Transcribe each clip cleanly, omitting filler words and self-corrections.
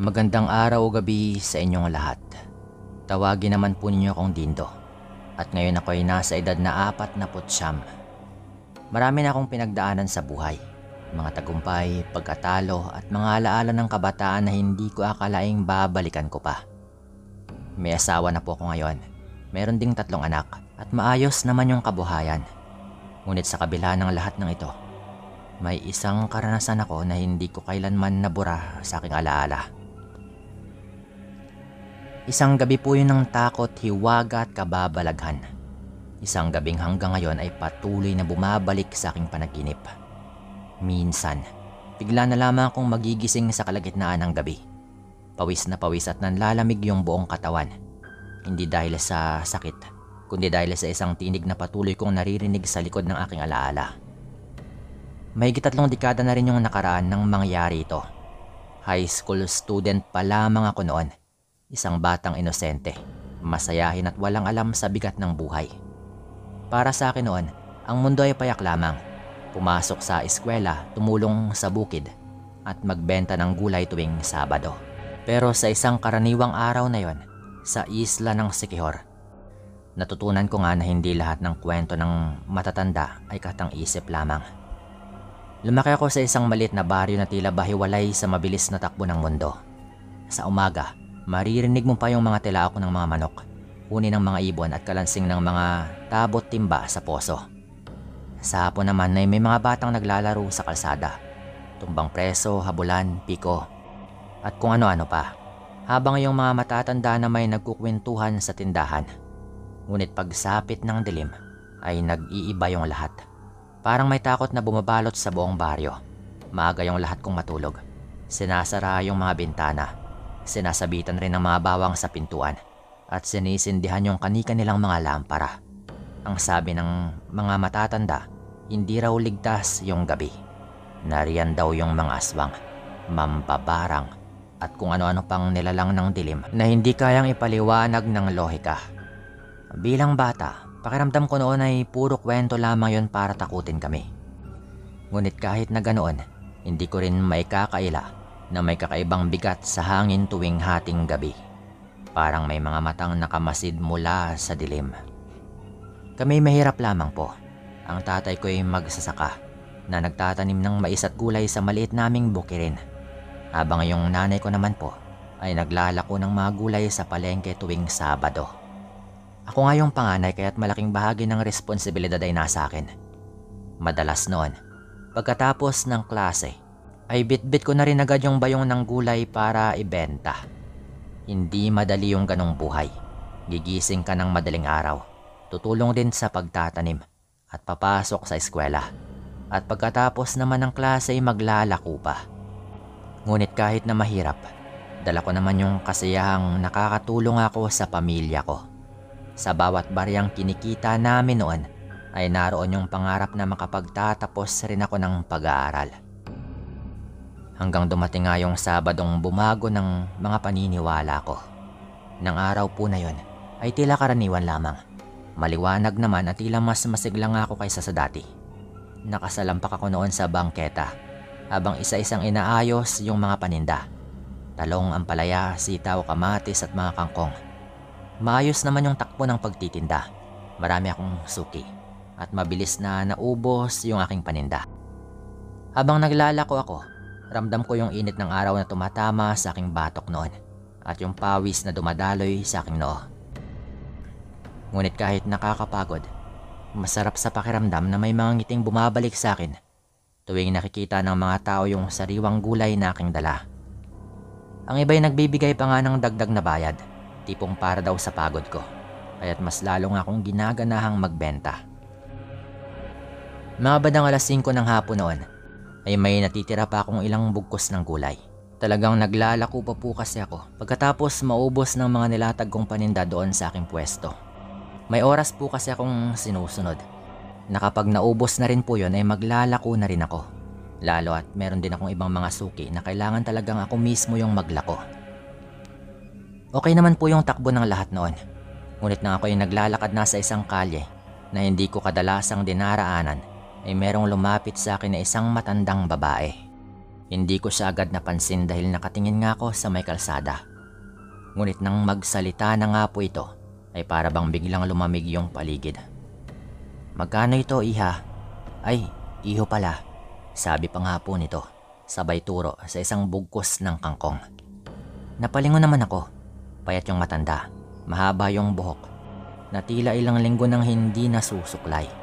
Magandang araw o gabi sa inyong lahat. Tawagin naman po ninyo akong Dindo. At ngayon ako ay nasa edad na 49. Marami na akong pinagdaanan sa buhay. Mga tagumpay, pagkatalo at mga alaala ng kabataan na hindi ko akalaing babalikan ko pa. May asawa na po ako ngayon. Meron ding 3 anak at maayos naman yung kabuhayan. Ngunit sa kabila ng lahat ng ito, may isang karanasan ako na hindi ko kailanman nabura sa aking alaala. Isang gabi po yun ng takot, hiwaga at kababalaghan. Isang gabing hanggang ngayon ay patuloy na bumabalik sa aking panaginip. Minsan, bigla na lamang akong magigising sa kalagitnaan ng gabi. Pawis na pawis at nanlalamig yung buong katawan. Hindi dahil sa sakit, kundi dahil sa isang tinig na patuloy kong naririnig sa likod ng aking alaala. Mahigit 3 dekada na rin yung nakaraan nang mangyari ito. High school student pa lamang ako noon. Isang batang inosente, masayahin at walang alam sa bigat ng buhay. Para sa akin noon, ang mundo ay payak lamang. Pumasok sa eskwela, tumulong sa bukid, at magbenta ng gulay tuwing Sabado. Pero sa isang karaniwang araw na yon, sa isla ng Siquijor, natutunan ko nga na hindi lahat ng kwento ng matatanda ay katang-isip lamang. Lumaki ako sa isang maliit na baryo na tila bahiwalay sa mabilis na takbo ng mundo. Sa umaga, maririnig mo pa yung mga tilaok ng mga manok, huni ng mga ibon at kalansing ng mga tabot timba sa poso. Sa hapon naman ay may mga batang naglalaro sa kalsada, tumbang preso, habulan, piko, at kung ano-ano pa. Habang yung mga matatanda na may nagkukwentuhan sa tindahan. Ngunit pagsapit ng dilim ay nag-iiba yung lahat. Parang may takot na bumabalot sa buong baryo. Maaga yung lahat kong matulog. Sinasara yung mga bintana. Sinasabitan rin ng mga bawang sa pintuan at sinisindihan yung kani-kanilang mga lampara. Ang sabi ng mga matatanda, hindi raw ligtas yung gabi. Nariyan daw yung mga aswang, mambabarang at kung ano-ano pang nilalang ng dilim na hindi kayang ipaliwanag ng lohika. Bilang bata, pakiramdam ko noon ay puro kwento lamang yon para takutin kami. Ngunit kahit na ganoon, hindi ko rin maikakaila na may kakaibang bigat sa hangin tuwing hating gabi. Parang may mga matang nakamasid mula sa dilim. Kami mahirap lamang po. Ang tatay ko ay magsasaka na nagtatanim ng mais at gulay sa maliit naming bukirin. Habang yung nanay ko naman po ay naglalako ng mga gulay sa palengke tuwing Sabado. Ako nga yung panganay kaya't malaking bahagi ng responsibilidad ay nasa akin. Madalas noon, pagkatapos ng klase, ay bitbit ko na rin agad yung bayong ng gulay para ibenta. Hindi madali yung ganong buhay. Gigising ka ng madaling araw, tutulong din sa pagtatanim at papasok sa eskwela. At pagkatapos naman ng klase ay maglalako pa. Ngunit kahit na mahirap, dala ko naman yung kasiyahang nakakatulong ako sa pamilya ko. Sa bawat baryang kinikita namin noon ay naroon yung pangarap na makapagtatapos rin ako ng pag-aaral. Hanggang dumating nga yung Sabadong bumago ng mga paniniwala ko. Nang araw po na yon ay tila karaniwan lamang. Maliwanag naman at tila mas masigla nga ako kaysa sa dati. Nakasalampak ako noon sa bangketa habang isa-isang inaayos yung mga paninda. Talong, ampalaya, sitaw, kamatis at mga kangkong. Maayos naman yung takbo ng pagtitinda. Marami akong suki at mabilis na naubos yung aking paninda. Habang naglalako ako, ramdam ko yung init ng araw na tumatama sa aking batok noon at yung pawis na dumadaloy sa aking noo. Ngunit kahit nakakapagod, masarap sa pakiramdam na may mga ngiting bumabalik sa akin tuwing nakikita ng mga tao yung sariwang gulay na aking dala. Ang iba'y nagbibigay pa nga ng dagdag na bayad, tipong para daw sa pagod ko, kaya't mas lalo nga akong ginaganahang magbenta. Mga bandang 5:00 ng hapon noon, ay may natitira pa akong ilang bugkos ng gulay. Talagang naglalako pa po kasi ako pagkatapos maubos ng mga nilatag kong paninda doon sa aking pwesto. May oras po kasi akong sinusunod na kapag naubos na rin po yun ay maglalako na rin ako. Lalo at meron din akong ibang mga suki na kailangan talagang ako mismo yung maglako. Okay naman po yung takbo ng lahat noon. Ngunit nang ako ay naglalakad na sa isang kalye na hindi ko kadalasang dinaraanan, ay merong lumapit sa akin na isang matandang babae. Hindi ko siya agad napansin dahil nakatingin nga ako sa may kalsada. Ngunit nang magsalita na nga po ito, ay para bang biglang lumamig yung paligid. "Magkano ito, iha?" "Ay, iho pala," sabi pa nga po nito, sabay turo sa isang bugkos ng kangkong. Napalingon naman ako. Payat yung matanda, mahaba yung buhok, na tila ilang linggo nang hindi nasusuklay.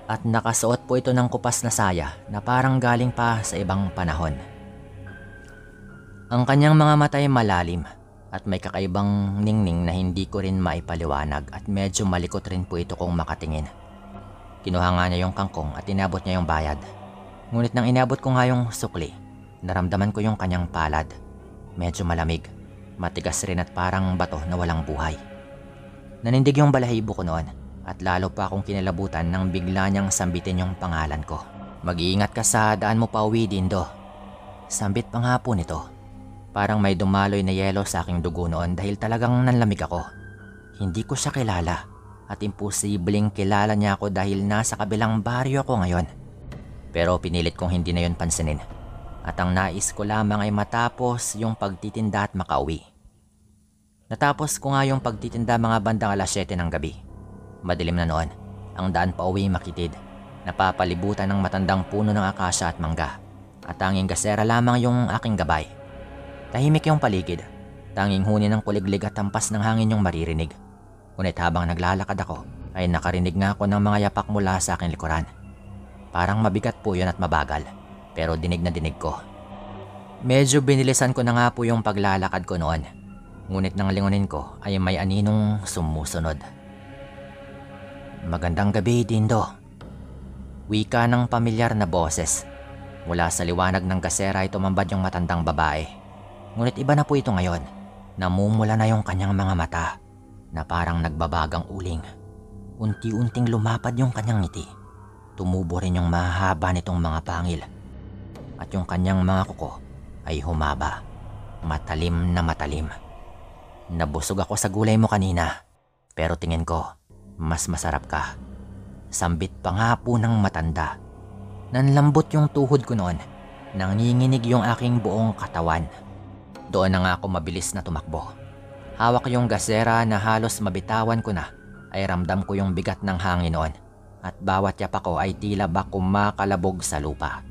At nakasuot po ito ng kupas na saya na parang galing pa sa ibang panahon. Ang kanyang mga mata ay malalim at may kakaibang ningning na hindi ko rin maipaliwanag at medyo malikot rin po ito kung makatingin. Kinuha nga niya yung kangkong at inabot niya yung bayad. Ngunit nang inabot ko nga yung sukli, naramdaman ko yung kanyang palad. Medyo malamig, matigas rin at parang bato na walang buhay. Nanindig yung balahibo ko noon at lalo pa akong kinalabutan nang bigla niyang sambitin yung pangalan ko. "Mag-iingat ka sa daan mo pa uwi, Dindo." Sambit pa nga po nito. Parang may dumaloy na yelo sa aking dugo noon dahil talagang nanlamig ako. Hindi ko siya kilala at imposibleng kilala niya ako dahil nasa kabilang baryo ako ngayon. Pero pinilit kong hindi na yun pansinin at ang nais ko lamang ay matapos yung pagtitinda at makauwi. Natapos ko nga yung pagtitinda mga bandang 7:00 ng gabi. Madilim na noon, ang daan pa uwi makitid, napapalibutan ng matandang puno ng akasya at mangga, at tanging gasera lamang yung aking gabay. Tahimik yung paligid, tanging huni ng kuliglig at tampas ng hangin yung maririnig. Ngunit habang naglalakad ako, ay nakarinig nga ako ng mga yapak mula sa aking likuran. Parang mabigat po yun at mabagal, pero dinig na dinig ko. Medyo binilisan ko na nga po yung paglalakad ko noon, ngunit nang lingunin ko ay may aninong sumusunod. "Magandang gabi, Dindo." Wika ng pamilyar na boses. Mula sa liwanag ng gasera ay tumambad yung matandang babae. Ngunit iba na po ito ngayon. Namumula na yung kanyang mga mata na parang nagbabagang uling. Unti-unting lumapad yung kanyang ngiti. Tumubo rin yung mahaba nitong mga pangil. At yung kanyang mga kuko ay humaba. Matalim na matalim. "Nabusog ako sa gulay mo kanina, pero tingin ko mas masarap ka." Sambit pa nga po ng matanda. Nanlambot yung tuhod ko noon. Nanginginig yung aking buong katawan. Doon na nga ako mabilis na tumakbo. Hawak yung gasera na halos mabitawan ko na, ay ramdam ko yung bigat ng hangin noon. At bawat yapak ko ay tila ba kumakalabog sa lupa.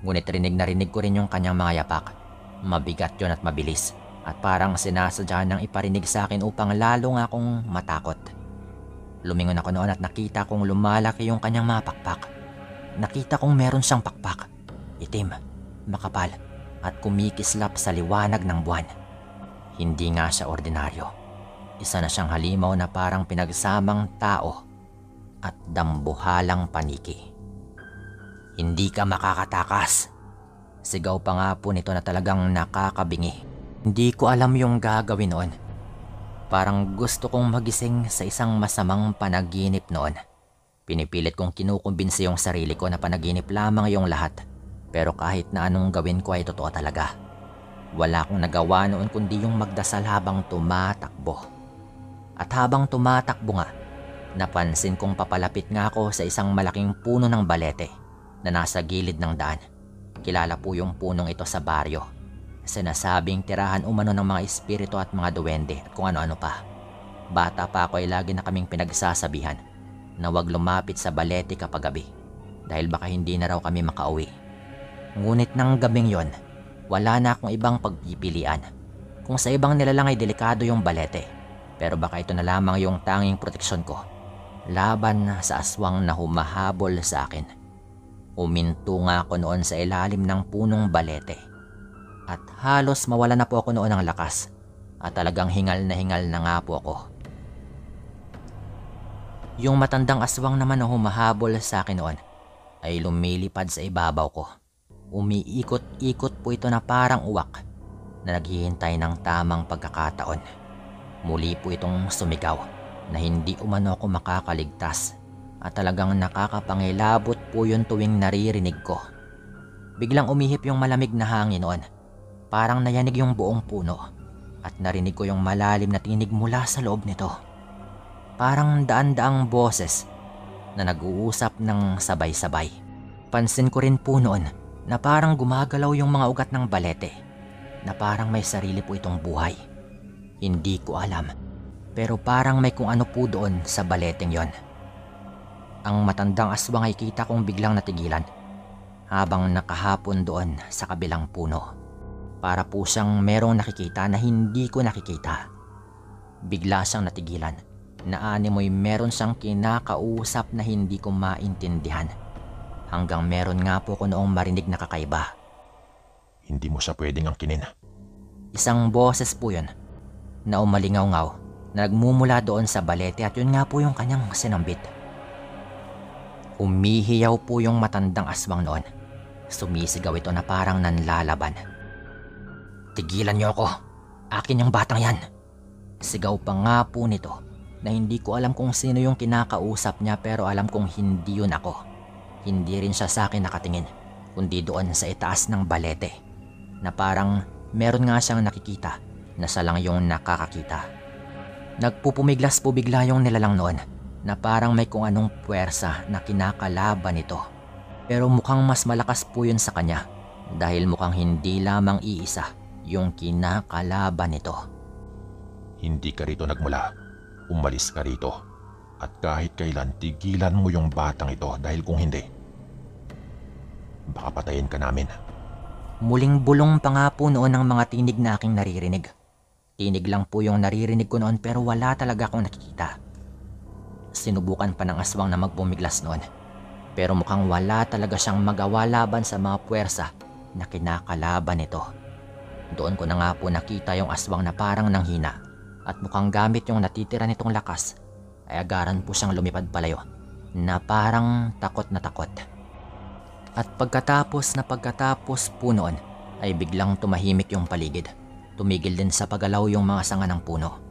Ngunit rinig na rinig ko rin yung kanyang mga yapak. Mabigat yun at mabilis. At parang sinasadya nang iparinig sa akin upang lalo nga akong matakot. Lumingon ako noon at nakita kong lumalaki yung kanyang mga pakpak. Nakita kong meron siyang pakpak. Itim, makapal, at kumikislap sa liwanag ng buwan. Hindi nga siya ordinaryo. Isa na siyang halimaw na parang pinagsamang tao at dambuhalang paniki. "Hindi ka makakatakas." Sigaw pa nga po nito na talagang nakakabingi. Hindi ko alam yung gagawin noon. Parang gusto kong magising sa isang masamang panaginip noon. Pinipilit kong kinukumbinsi yung sarili ko na panaginip lamang yung lahat. Pero kahit na anong gawin ko ay totoo talaga. Wala akong nagawa noon kundi yung magdasal habang tumatakbo. At habang tumatakbo nga, napansin kong papalapit nga ako sa isang malaking puno ng balete na nasa gilid ng daan. Kilala po yung punong ito sa baryo. Sinasabing tirahan umano ng mga espiritu at mga duwende at kung ano-ano pa. Bata pa ako ay lagi na kaming pinagsasabihan na huwag lumapit sa balete kapag gabi dahil baka hindi na raw kami makauwi. Ngunit nang gabing yon, wala na akong ibang pagpipilian. Kung sa ibang nilalang ay delikado yung balete, pero baka ito na lamang yung tanging proteksyon ko laban sa aswang na humahabol sa akin. Uminto nga ako noon sa ilalim ng punong balete. At halos mawala na po ako noon ng lakas at talagang hingal na nga po ako. Yung matandang aswang naman na humahabol sa akin noon ay lumilipad sa ibabaw ko. Umiikot-ikot po ito na parang uwak na naghihintay ng tamang pagkakataon. Muli po itong sumigaw na hindi umano ako makakaligtas at talagang nakakapangilabot po yun tuwing naririnig ko. Biglang umihip yung malamig na hangin noon. Parang nayanig yung buong puno at narinig ko yung malalim na tinig mula sa loob nito. Parang daan-daang boses na nag-uusap ng sabay-sabay. Pansin ko rin po noon na parang gumagalaw yung mga ugat ng balete, na parang may sarili po itong buhay. Hindi ko alam, pero parang may kung ano po doon sa baleteng yon. Ang matandang aswang ay kita kong biglang natigilan habang nakahapon doon sa kabilang puno. Para po siyang merong nakikita na hindi ko nakikita. Bigla siyang natigilan na animoy meron siyang kinakausap na hindi ko maintindihan. Hanggang meron nga po ko noong marinig na kakaiba. Hindi mo siya pwedeng angkinin. Isang boses po yun na umalingaw-ngaw na nagmumula doon sa balete at yun nga po yung kanyang sinambit. Umihiyaw po yung matandang aswang noon. Sumisigaw ito na parang nanlalaban. "Tigilan niyo ako! Akin yung batang yan!" Sigaw pa nga po nito na hindi ko alam kung sino yung kinakausap niya, pero alam kong hindi yun ako. Hindi rin siya sa akin nakatingin, kundi doon sa itaas ng balete, na parang meron nga siyang nakikita na siya lang yung nakakakita. Nagpupumiglas po bigla yung nilalang noon na parang may kung anong puwersa na kinakalaban nito. Pero mukhang mas malakas po yun sa kanya dahil mukhang hindi lamang iisa yung kinakalaban nito. Hindi ka rito nagmula. Umalis ka rito. At kahit kailan, tigilan mo yung batang ito dahil kung hindi, baka patayin ka namin. Muling bulong pa nga po noon ang mga tinig na aking naririnig. Tinig lang po yung naririnig ko noon pero wala talaga akong nakikita. Sinubukan pa ng aswang na magpumiglas noon, pero mukhang wala talaga siyang magawa laban sa mga puwersa na kinakalaban nito. Doon ko na nga po nakita yung aswang na parang nanghina at mukhang gamit yung natitira nitong lakas ay agaran po siyang lumipad palayo na parang takot na takot. At pagkatapos po noon ay biglang tumahimik yung paligid. Tumigil din sa paggalaw yung mga sanga ng puno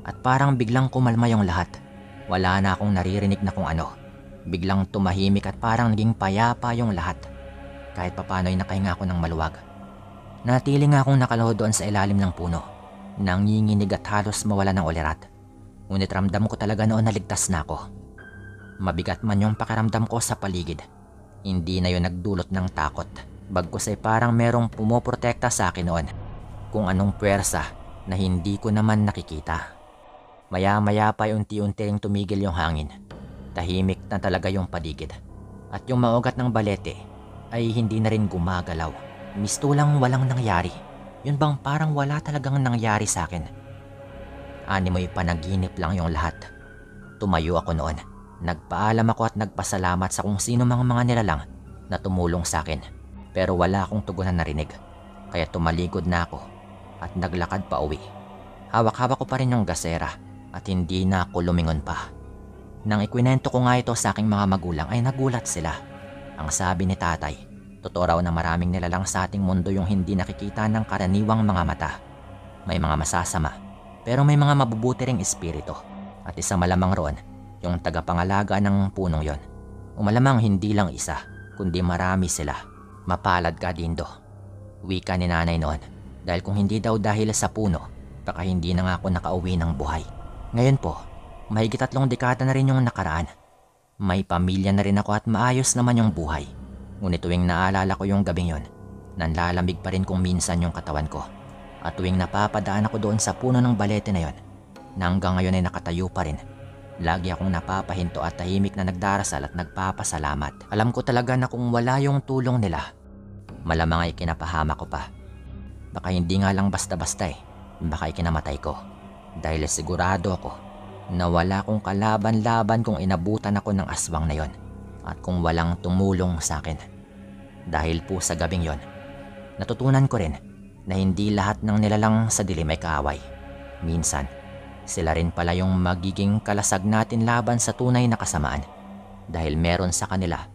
at parang biglang kumalma yung lahat. Wala na akong naririnig na kung ano. Biglang tumahimik at parang naging payapa yung lahat. Kahit papano'y nakahinga ako ng maluwag. Natili nga akong nakaluhod doon sa ilalim ng puno, nanginginig at halos mawala ng ulirat. Ngunit ramdam ko talaga noon na ligtas na ako. Mabigat man yung pakiramdam ko sa paligid, hindi na yun nagdulot ng takot. Bagkus ay parang merong pumoprotekta sa akin noon, kung anong puwersa na hindi ko naman nakikita. Maya-maya pa unti-unti ring tumigil yung hangin. Tahimik na talaga yung paligid. At yung mga ugat ng balete ay hindi na rin gumagalaw. Mistulang walang nangyari. Yun bang parang wala talagang nangyari sa akin. Animoy panaginip lang yung lahat. Tumayo ako noon. Nagpaalam ako at nagpasalamat sa kung sino mga nilalang na tumulong sa akin. Pero wala akong tugon na narinig. Kaya tumaligod na ako at naglakad pa uwi. Hawak-hawak ko pa rin yung gasera at hindi na ako lumingon pa. Nang ikwinento ko nga ito sa aking mga magulang ay nagulat sila. Ang sabi ni tatay, totoo raw na maraming nilalang sa ating mundo yung hindi nakikita ng karaniwang mga mata. May mga masasama, pero may mga mabubuti ring espiritu. At isa malamang roon, yung tagapangalaga ng punong yon. Malamang hindi lang isa, kundi marami sila. Mapalad ka, Dindo. Wika ni nanay noon, dahil kung hindi daw dahil sa puno, baka hindi na nga ako nakauwi ng buhay. Ngayon po, mahigit 3 dekada na rin yung nakaraan. May pamilya na rin ako at maayos naman yung buhay. Ngunit tuwing naalala ko yung gabing yon, nanlalamig pa rin kung minsan yung katawan ko. At tuwing napapadaan ako doon sa puno ng balete na yon, na hanggang ngayon ay nakatayo pa rin, lagi akong napapahinto at tahimik na nagdarasal at nagpapasalamat. Alam ko talaga na kung wala yung tulong nila, malamang ay kinapahama ko pa. Baka hindi nga lang basta-basta baka ikinamatay ko. Dahil sigurado ako na wala akong kalaban-laban kung inabutan ako ng aswang na yon at kung walang tumulong sa akin. Dahil po sa gabing yon, natutunan ko rin na hindi lahat ng nilalang sa dilim ay kaaway. Minsan, sila rin pala yung magiging kalasag natin laban sa tunay na kasamaan dahil meron sa kanila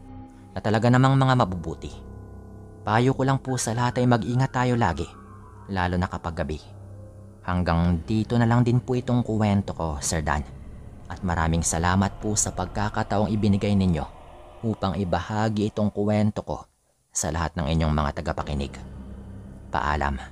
na talaga namang mga mabubuti. Payo ko lang po sa lahat ay mag-ingat tayo lagi, lalo na kapag gabi. Hanggang dito na lang din po itong kuwento ko, Sir Dan. At maraming salamat po sa pagkakataong ibinigay ninyo upang ibahagi itong kuwento ko sa lahat ng inyong mga tagapakinig. Paalam.